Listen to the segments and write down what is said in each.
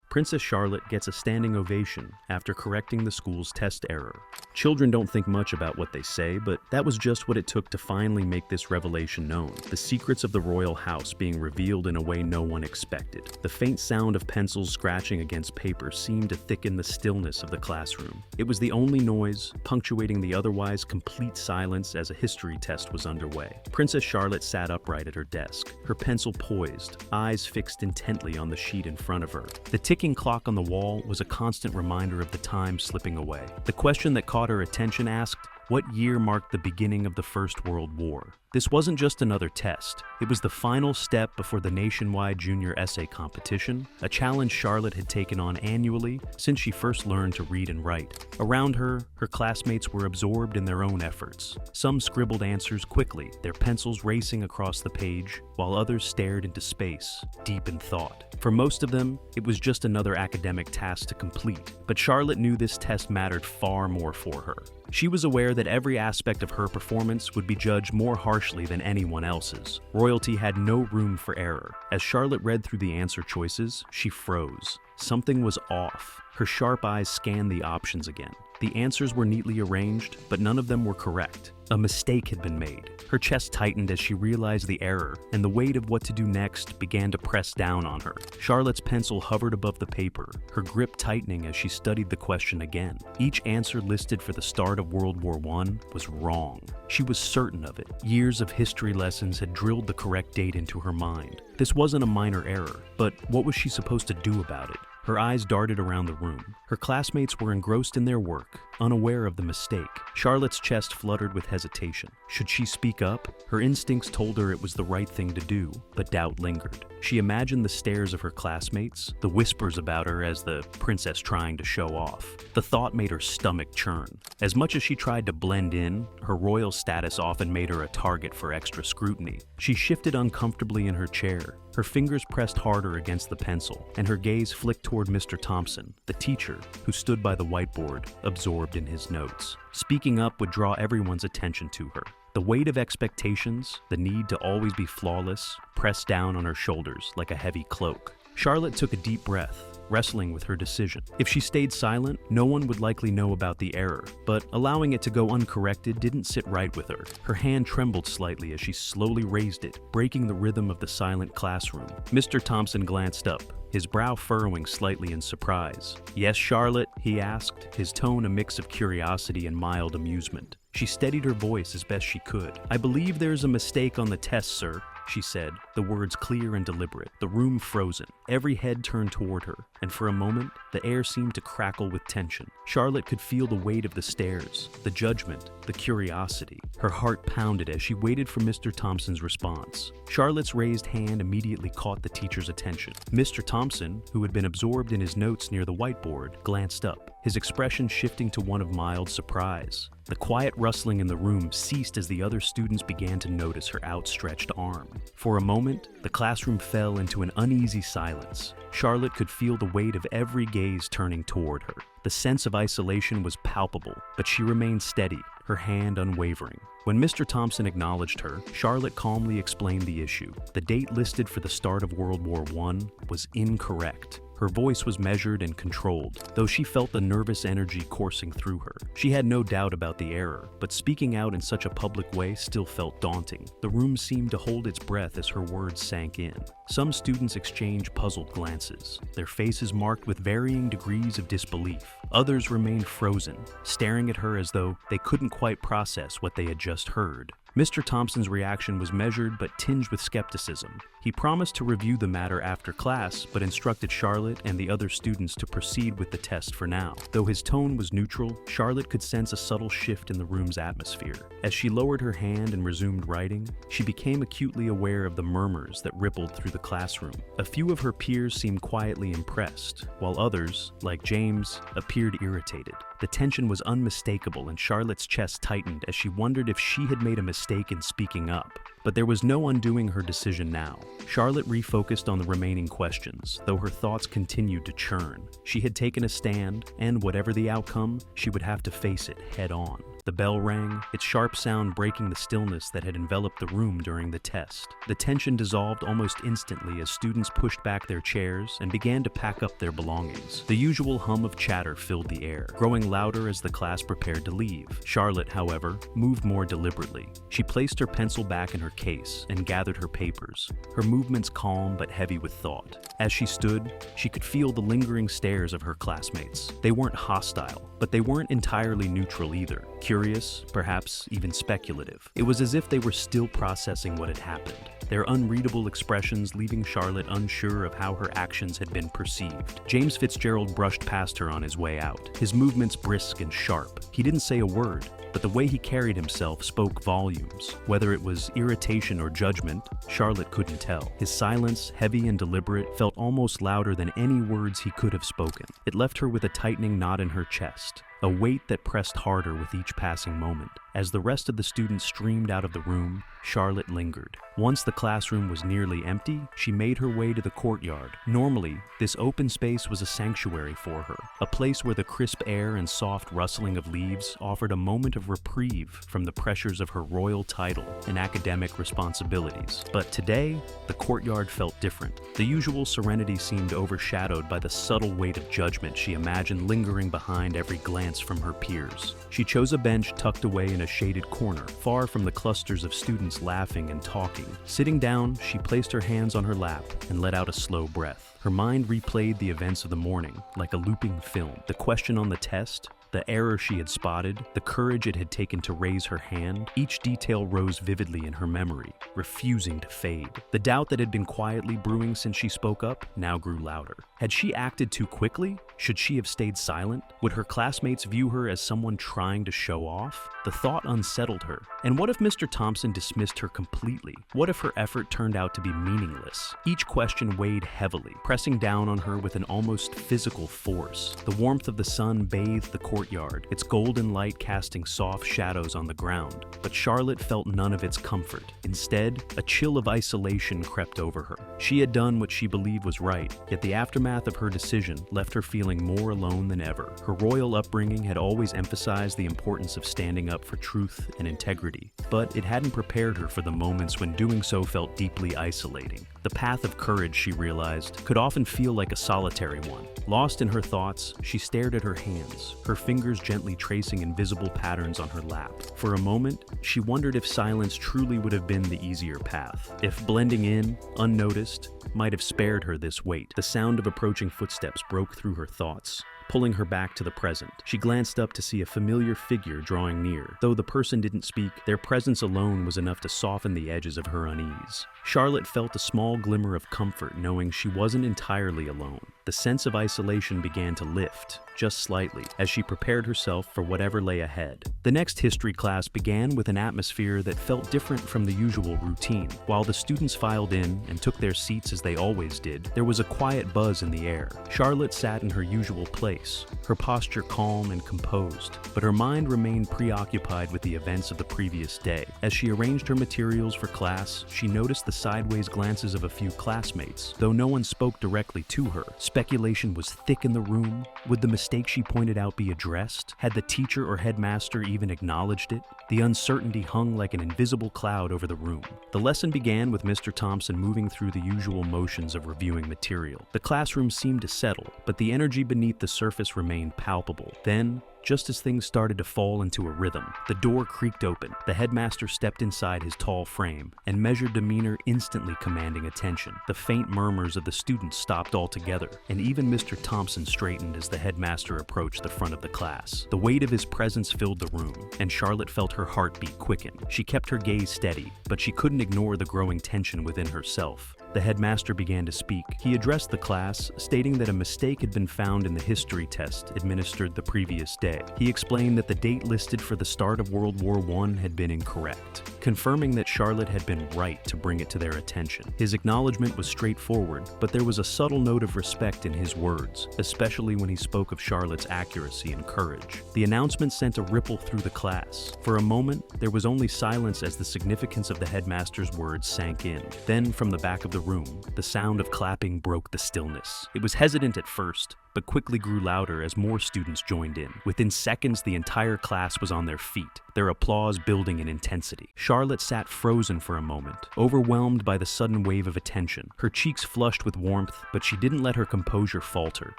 Princess Charlotte gets a standing ovation after correcting the school's test error. Children don't think much about what they say, but that was just what it took to finally make this revelation known. The secrets of the royal house being revealed in a way no one expected. The faint sound of pencils scratching against paper seemed to thicken the stillness of the classroom. It was the only noise, punctuating the otherwise complete silence as a history test was underway. Princess Charlotte sat upright at her desk, her pencil poised, eyes fixed intently on the sheet in front of her. The ticking clock on the wall was a constant reminder of the time slipping away. The question that caught her attention asked, what year marked the beginning of the First World War? This wasn't just another test. It was the final step before the nationwide junior essay competition, a challenge Charlotte had taken on annually since she first learned to read and write. Around her, her classmates were absorbed in their own efforts. Some scribbled answers quickly, their pencils racing across the page, while others stared into space, deep in thought. For most of them, it was just another academic task to complete, but Charlotte knew this test mattered far more for her. She was aware that every aspect of her performance would be judged more harshly than anyone else's. Royalty had no room for error. As Charlotte read through the answer choices, she froze. Something was off. Her sharp eyes scanned the options again. The answers were neatly arranged, but none of them were correct. A mistake had been made. Her chest tightened as she realized the error, and the weight of what to do next began to press down on her. Charlotte's pencil hovered above the paper, her grip tightening as she studied the question again. Each answer listed for the start of World War I was wrong. She was certain of it. Years of history lessons had drilled the correct date into her mind. This wasn't a minor error, but what was she supposed to do about it? Her eyes darted around the room. Her classmates were engrossed in their work, unaware of the mistake. Charlotte's chest fluttered with hesitation. Should she speak up? Her instincts told her it was the right thing to do, but doubt lingered. She imagined the stares of her classmates, the whispers about her as the princess trying to show off. The thought made her stomach churn. As much as she tried to blend in, her royal status often made her a target for extra scrutiny. She shifted uncomfortably in her chair. Her fingers pressed harder against the pencil, and her gaze flicked toward Mr. Thompson, the teacher, who stood by the whiteboard, absorbed in his notes. Speaking up would draw everyone's attention to her. The weight of expectations, the need to always be flawless, pressed down on her shoulders like a heavy cloak. Charlotte took a deep breath, wrestling with her decision. If she stayed silent, no one would likely know about the error, but allowing it to go uncorrected didn't sit right with her. Her hand trembled slightly as she slowly raised it, breaking the rhythm of the silent classroom. Mr. Thompson glanced up, his brow furrowing slightly in surprise. "Yes, Charlotte?" he asked, his tone a mix of curiosity and mild amusement. She steadied her voice as best she could. "I believe there's a mistake on the test, sir," she said, the words clear and deliberate. The room frozen. Every head turned toward her, and for a moment, the air seemed to crackle with tension. Charlotte could feel the weight of the stares, the judgment, the curiosity. Her heart pounded as she waited for Mr. Thompson's response. Charlotte's raised hand immediately caught the teacher's attention. Mr. Thompson, who had been absorbed in his notes near the whiteboard, glanced up, his expression shifting to one of mild surprise. The quiet rustling in the room ceased as the other students began to notice her outstretched arm. For a moment, the classroom fell into an uneasy silence. Charlotte could feel the weight of every gaze turning toward her. The sense of isolation was palpable, but she remained steady, her hand unwavering. When Mr. Thompson acknowledged her, Charlotte calmly explained the issue. The date listed for the start of World War I was incorrect. Her voice was measured and controlled, though she felt the nervous energy coursing through her. She had no doubt about the error, but speaking out in such a public way still felt daunting. The room seemed to hold its breath as her words sank in. Some students exchanged puzzled glances, their faces marked with varying degrees of disbelief. Others remained frozen, staring at her as though they couldn't quite process what they had just heard. Mr. Thompson's reaction was measured but tinged with skepticism. He promised to review the matter after class, but instructed Charlotte and the other students to proceed with the test for now. Though his tone was neutral, Charlotte could sense a subtle shift in the room's atmosphere. As she lowered her hand and resumed writing, she became acutely aware of the murmurs that rippled through the classroom. A few of her peers seemed quietly impressed, while others, like James, appeared irritated. The tension was unmistakable, and Charlotte's chest tightened as she wondered if she had made a mistake in speaking up. But there was no undoing her decision now. Charlotte refocused on the remaining questions, though her thoughts continued to churn. She had taken a stand, and whatever the outcome, she would have to face it head on. The bell rang, its sharp sound breaking the stillness that had enveloped the room during the test. The tension dissolved almost instantly as students pushed back their chairs and began to pack up their belongings. The usual hum of chatter filled the air, growing louder as the class prepared to leave. Charlotte, however, moved more deliberately. She placed her pencil back in her case and gathered her papers, her movements calm but heavy with thought. As she stood, she could feel the lingering stares of her classmates. They weren't hostile, but they weren't entirely neutral either. Curious, perhaps even speculative. It was as if they were still processing what had happened, their unreadable expressions leaving Charlotte unsure of how her actions had been perceived. James Fitzgerald brushed past her on his way out, his movements brisk and sharp. He didn't say a word, but the way he carried himself spoke volumes. Whether it was irritation or judgment, Charlotte couldn't tell. His silence, heavy and deliberate, felt almost louder than any words he could have spoken. It left her with a tightening knot in her chest, a weight that pressed harder with each passing moment. As the rest of the students streamed out of the room, Charlotte lingered. Once the classroom was nearly empty, she made her way to the courtyard. Normally, this open space was a sanctuary for her, a place where the crisp air and soft rustling of leaves offered a moment of reprieve from the pressures of her royal title and academic responsibilities. But today, the courtyard felt different. The usual serenity seemed overshadowed by the subtle weight of judgment she imagined lingering behind every glance from her peers. She chose a bench tucked away in a shaded corner, far from the clusters of students laughing and talking. Sitting down, she placed her hands on her lap and let out a slow breath. Her mind replayed the events of the morning like a looping film. The question on the test, the error she had spotted, the courage it had taken to raise her hand, each detail rose vividly in her memory, refusing to fade. The doubt that had been quietly brewing since she spoke up now grew louder. Had she acted too quickly? Should she have stayed silent? Would her classmates view her as someone trying to show off? The thought unsettled her. And what if Mr. Thompson dismissed her completely? What if her effort turned out to be meaningless? Each question weighed heavily, pressing down on her with an almost physical force. The warmth of the sun bathed the courtyard, its golden light casting soft shadows on the ground. But Charlotte felt none of its comfort. Instead, a chill of isolation crept over her. She had done what she believed was right, yet the aftermath of her decision left her feeling more alone than ever. Her royal upbringing had always emphasized the importance of standing up for truth and integrity, but it hadn't prepared her for the moments when doing so felt deeply isolating. The path of courage, she realized, could often feel like a solitary one. Lost in her thoughts, she stared at her hands, her fingers gently tracing invisible patterns on her lap. For a moment, she wondered if silence truly would have been the easier path, if blending in, unnoticed, might have spared her this weight. The sound of approaching footsteps broke through her thoughts, pulling her back to the present. She glanced up to see a familiar figure drawing near. Though the person didn't speak, their presence alone was enough to soften the edges of her unease. Charlotte felt a small glimmer of comfort knowing she wasn't entirely alone. The sense of isolation began to lift, just slightly, as she prepared herself for whatever lay ahead. The next history class began with an atmosphere that felt different from the usual routine. While the students filed in and took their seats as they always did, there was a quiet buzz in the air. Charlotte sat in her usual place, her posture calm and composed, but her mind remained preoccupied with the events of the previous day. As she arranged her materials for class, she noticed the sideways glances of a few classmates. Though no one spoke directly to her, speculation was thick in the room. Would the mistake she pointed out be addressed? Had the teacher or headmaster even acknowledged it? The uncertainty hung like an invisible cloud over the room. The lesson began with Mr. Thompson moving through the usual motions of reviewing material. The classroom seemed to settle, but the energy beneath the surface remained palpable. Then, just as things started to fall into a rhythm, the door creaked open. The headmaster stepped inside his tall frame and measured demeanor instantly commanding attention. The faint murmurs of the students stopped altogether, and even Mr. Thompson straightened as the headmaster approached the front of the class. The weight of his presence filled the room, and Charlotte felt her heartbeat quicken. She kept her gaze steady, but she couldn't ignore the growing tension within herself. The headmaster began to speak. He addressed the class, stating that a mistake had been found in the history test administered the previous day. He explained that the date listed for the start of World War I had been incorrect, confirming that Charlotte had been right to bring it to their attention. His acknowledgement was straightforward, but there was a subtle note of respect in his words, especially when he spoke of Charlotte's accuracy and courage. The announcement sent a ripple through the class. For a moment, there was only silence as the significance of the headmaster's words sank in. Then, from the back of the room, the sound of clapping broke the stillness. It was hesitant at first, but quickly grew louder as more students joined in. Within seconds, the entire class was on their feet, their applause building in intensity. Charlotte sat frozen for a moment, overwhelmed by the sudden wave of attention. Her cheeks flushed with warmth, but she didn't let her composure falter.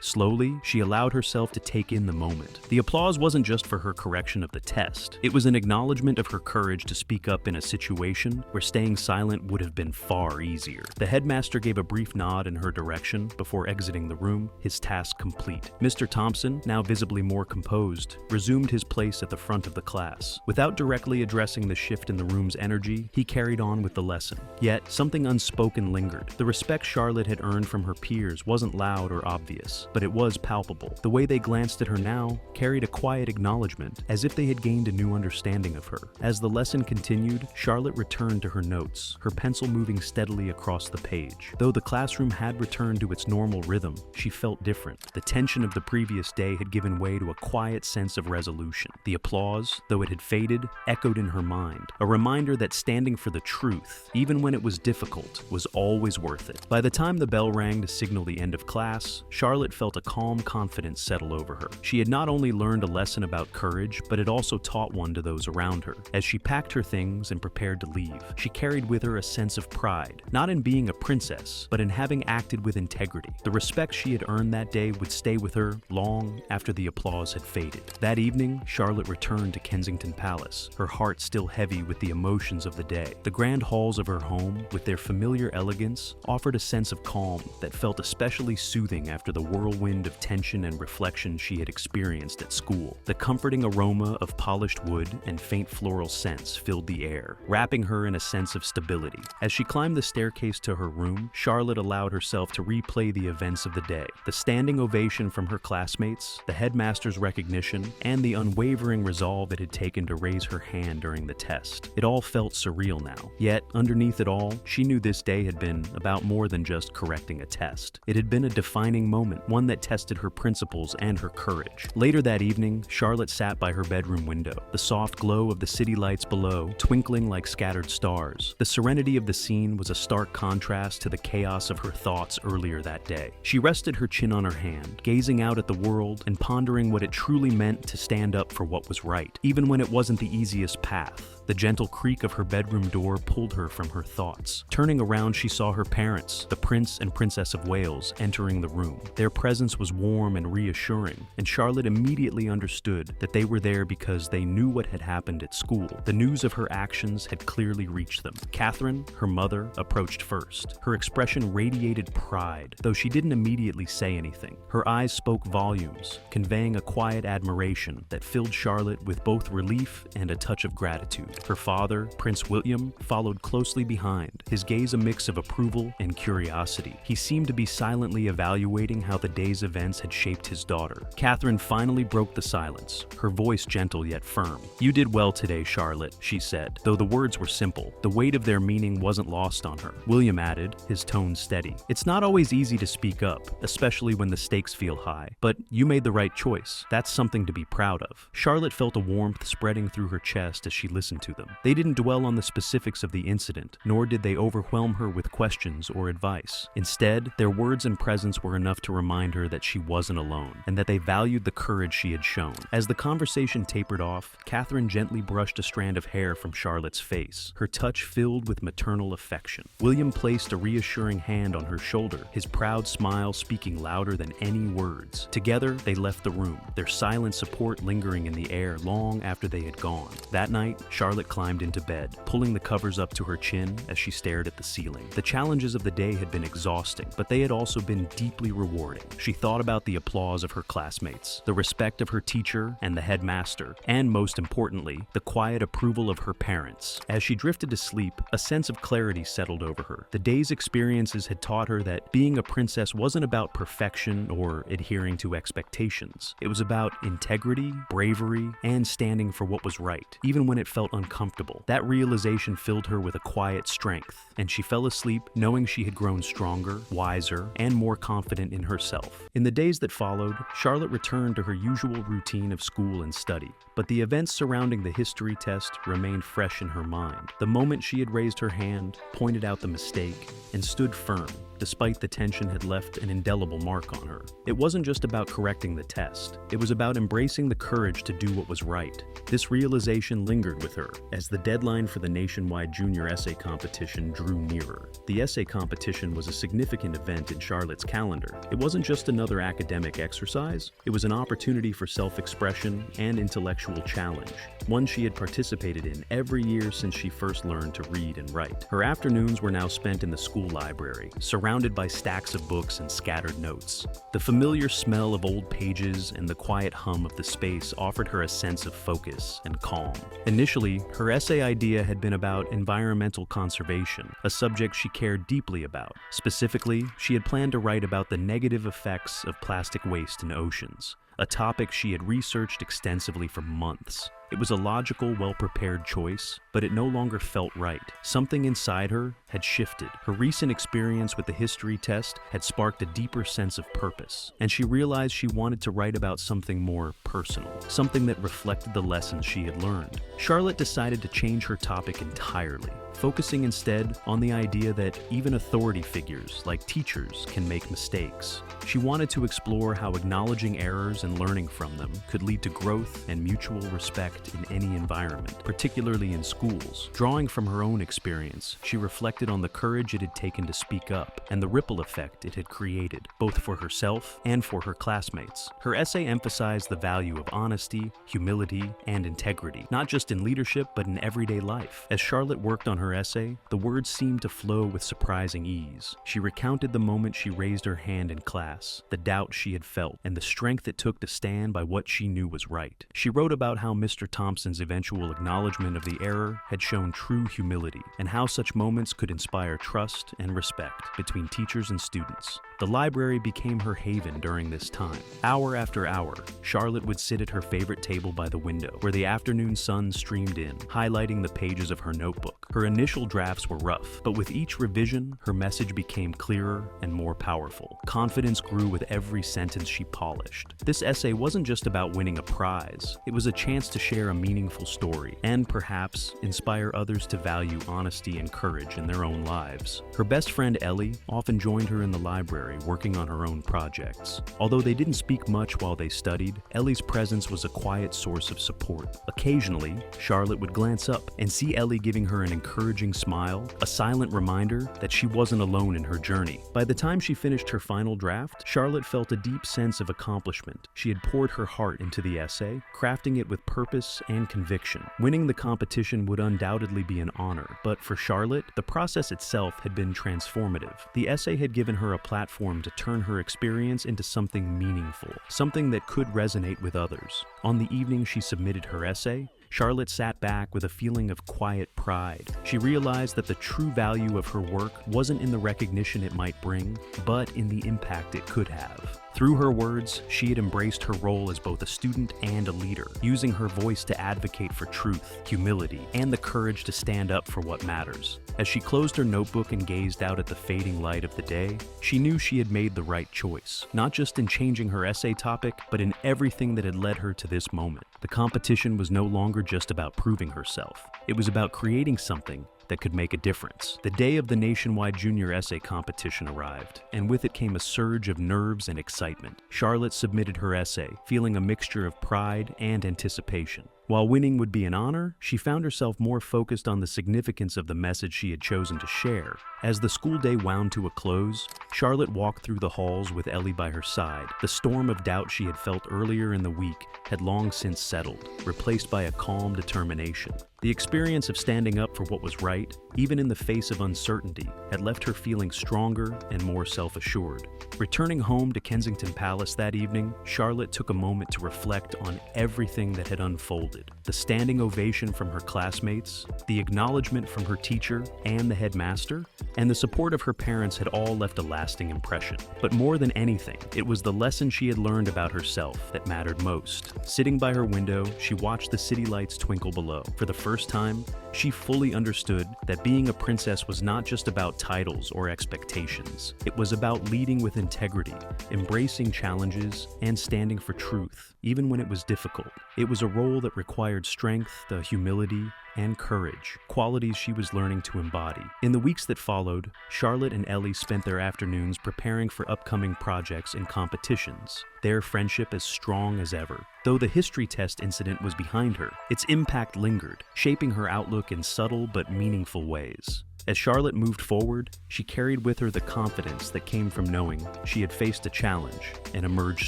Slowly, she allowed herself to take in the moment. The applause wasn't just for her correction of the test. It was an acknowledgement of her courage to speak up in a situation where staying silent would have been far easier. The headmaster gave a brief nod in her direction before exiting the room, his task complete. Mr. Thompson, now visibly more composed, resumed his place at the front of the class. Without directly addressing the shift in the room's energy, he carried on with the lesson. Yet, something unspoken lingered. The respect Charlotte had earned from her peers wasn't loud or obvious, but it was palpable. The way they glanced at her now carried a quiet acknowledgement, as if they had gained a new understanding of her. As the lesson continued, Charlotte returned to her notes, her pencil moving steadily across the page. Though the classroom had returned to its normal rhythm, she felt different. The tension of the previous day had given way to a quiet sense of resolution. The applause, though it had faded, echoed in her mind, a reminder that standing for the truth, even when it was difficult, was always worth it. By the time the bell rang to signal the end of class, Charlotte felt a calm confidence settle over her. She had not only learned a lesson about courage, but had also taught one to those around her. As she packed her things and prepared to leave, she carried with her a sense of pride, not in being a princess, but in having acted with integrity. The respect she had earned that day would stay with her long after the applause had faded. That evening, Charlotte returned to Kensington Palace, her heart still heavy with the emotions of the day. The grand halls of her home, with their familiar elegance, offered a sense of calm that felt especially soothing after the whirlwind of tension and reflection she had experienced at school. The comforting aroma of polished wood and faint floral scents filled the air, wrapping her in a sense of stability. As she climbed the staircase to her room, Charlotte allowed herself to replay the events of the day. The standing ovation from her classmates, the headmaster's recognition, and the unwavering resolve it had taken to raise her hand during the test. It all felt surreal now. Yet, underneath it all, she knew this day had been about more than just correcting a test. It had been a defining moment, one that tested her principles and her courage. Later that evening, Charlotte sat by her bedroom window, the soft glow of the city lights below twinkling like scattered stars. The serenity of the scene was a stark contrast to the chaos of her thoughts earlier that day. She rested her chin on her hand, gazing out at the world and pondering what it truly meant to stand up for what was right, even when it wasn't the easiest path. The gentle creak of her bedroom door pulled her from her thoughts. Turning around, she saw her parents, the Prince and Princess of Wales, entering the room. Their presence was warm and reassuring, and Charlotte immediately understood that they were there because they knew what had happened at school. The news of her actions had clearly reached them. Catherine, her mother, approached first. Her expression radiated pride, though she didn't immediately say anything. Her eyes spoke volumes, conveying a quiet admiration that filled Charlotte with both relief and a touch of gratitude. Her father, Prince William, followed closely behind, his gaze a mix of approval and curiosity. He seemed to be silently evaluating how the day's events had shaped his daughter. Catherine finally broke the silence, her voice gentle yet firm. "You did well today, Charlotte," she said. Though the words were simple, the weight of their meaning wasn't lost on her. William added, his tone steady. "It's not always easy to speak up, especially when the stakes feel high, but you made the right choice. That's something to be proud of." Charlotte felt a warmth spreading through her chest as she listened to them. They didn't dwell on the specifics of the incident, nor did they overwhelm her with questions or advice. Instead, their words and presence were enough to remind her that she wasn't alone, and that they valued the courage she had shown. As the conversation tapered off, Catherine gently brushed a strand of hair from Charlotte's face, her touch filled with maternal affection. William placed a reassuring hand on her shoulder, his proud smile speaking louder than any words. Together, they left the room, their silent support lingering in the air long after they had gone. That night, Charlotte climbed into bed, pulling the covers up to her chin as she stared at the ceiling. The challenges of the day had been exhausting, but they had also been deeply rewarding. She thought about the applause of her classmates, the respect of her teacher and the headmaster, and most importantly, the quiet approval of her parents. As she drifted to sleep, a sense of clarity settled over her. The day's experiences had taught her that being a princess wasn't about perfection or adhering to expectations. It was about integrity, bravery, and standing for what was right, even when it felt uncomfortable. uncomfortable. That realization filled her with a quiet strength, and she fell asleep knowing she had grown stronger, wiser, and more confident in herself. In the days that followed, Charlotte returned to her usual routine of school and study, but the events surrounding the history test remained fresh in her mind. The moment she had raised her hand, pointed out the mistake, and stood firm, despite the tension had left an indelible mark on her. It wasn't just about correcting the test. It was about embracing the courage to do what was right. This realization lingered with her as the deadline for the nationwide junior essay competition drew nearer. The essay competition was a significant event in Charlotte's calendar. It wasn't just another academic exercise. It was an opportunity for self-expression and intellectual challenge, one she had participated in every year since she first learned to read and write. Her afternoons were now spent in the school library, surrounded by stacks of books and scattered notes. The familiar smell of old pages and the quiet hum of the space offered her a sense of focus and calm. Initially, her essay idea had been about environmental conservation, a subject she cared deeply about. Specifically, she had planned to write about the negative effects of plastic waste in oceans, a topic she had researched extensively for months. It was a logical, well-prepared choice, but it no longer felt right. Something inside her had shifted. Her recent experience with the history test had sparked a deeper sense of purpose, and she realized she wanted to write about something more personal, something that reflected the lessons she had learned. Charlotte decided to change her topic entirely, focusing instead on the idea that even authority figures, like teachers, can make mistakes. She wanted to explore how acknowledging errors and learning from them could lead to growth and mutual respect in any environment, particularly in schools. Drawing from her own experience, she reflected on the courage it had taken to speak up and the ripple effect it had created, both for herself and for her classmates. Her essay emphasized the value of honesty, humility, and integrity, not just in leadership, but in everyday life. As Charlotte worked on her essay, the words seemed to flow with surprising ease. She recounted the moment she raised her hand in class, the doubt she had felt, and the strength it took to stand by what she knew was right. She wrote about how Mr. Thompson's eventual acknowledgement of the error had shown true humility, and how such moments could inspire trust and respect between teachers and students. The library became her haven during this time. Hour after hour, Charlotte would sit at her favorite table by the window, where the afternoon sun streamed in, highlighting the pages of her notebook. Her initial drafts were rough, but with each revision, her message became clearer and more powerful. Confidence grew with every sentence she polished. This essay wasn't just about winning a prize. It was a chance to share a meaningful story, and perhaps inspire others to value honesty and courage in their own lives. Her best friend Ellie often joined her in the library, working on her own projects. Although they didn't speak much while they studied, Ellie's presence was a quiet source of support. Occasionally, Charlotte would glance up and see Ellie giving her an encouraging smile, a silent reminder that she wasn't alone in her journey. By the time she finished her final draft, Charlotte felt a deep sense of accomplishment. She had poured her heart into the essay, crafting it with purpose and conviction. Winning the competition would undoubtedly be an honor, but for Charlotte, the process itself had been transformative. The essay had given her a platform to turn her experience into something meaningful, something that could resonate with others. On the evening she submitted her essay, Charlotte sat back with a feeling of quiet pride. She realized that the true value of her work wasn't in the recognition it might bring, but in the impact it could have. Through her words, she had embraced her role as both a student and a leader, using her voice to advocate for truth, humility, and the courage to stand up for what matters. As she closed her notebook and gazed out at the fading light of the day, she knew she had made the right choice, not just in changing her essay topic, but in everything that had led her to this moment. The competition was no longer just about proving herself. It was about creating something that could make a difference. The day of the nationwide junior essay competition arrived, and with it came a surge of nerves and excitement. Charlotte submitted her essay, feeling a mixture of pride and anticipation. While winning would be an honor, she found herself more focused on the significance of the message she had chosen to share. As the school day wound to a close, Charlotte walked through the halls with Ellie by her side. The storm of doubt she had felt earlier in the week had long since settled, replaced by a calm determination. The experience of standing up for what was right, even in the face of uncertainty, had left her feeling stronger and more self-assured. Returning home to Kensington Palace that evening, Charlotte took a moment to reflect on everything that had unfolded. unfolded. The standing ovation from her classmates, the acknowledgement from her teacher and the headmaster, and the support of her parents had all left a lasting impression. But more than anything, it was the lesson she had learned about herself that mattered most. Sitting by her window, she watched the city lights twinkle below. For the first time, she fully understood that being a princess was not just about titles or expectations. It was about leading with integrity, embracing challenges, and standing for truth, even when it was difficult. It was a role that required strength, humility, and courage, qualities she was learning to embody. In the weeks that followed, Charlotte and Ellie spent their afternoons preparing for upcoming projects and competitions, their friendship as strong as ever. Though the history test incident was behind her, its impact lingered, shaping her outlook in subtle but meaningful ways. As Charlotte moved forward, she carried with her the confidence that came from knowing she had faced a challenge and emerged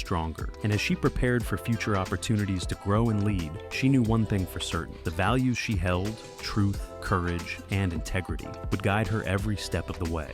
stronger. And as she prepared for future opportunities to grow and lead, she knew one thing for certain: the values she held, truth, courage, and integrity, would guide her every step of the way.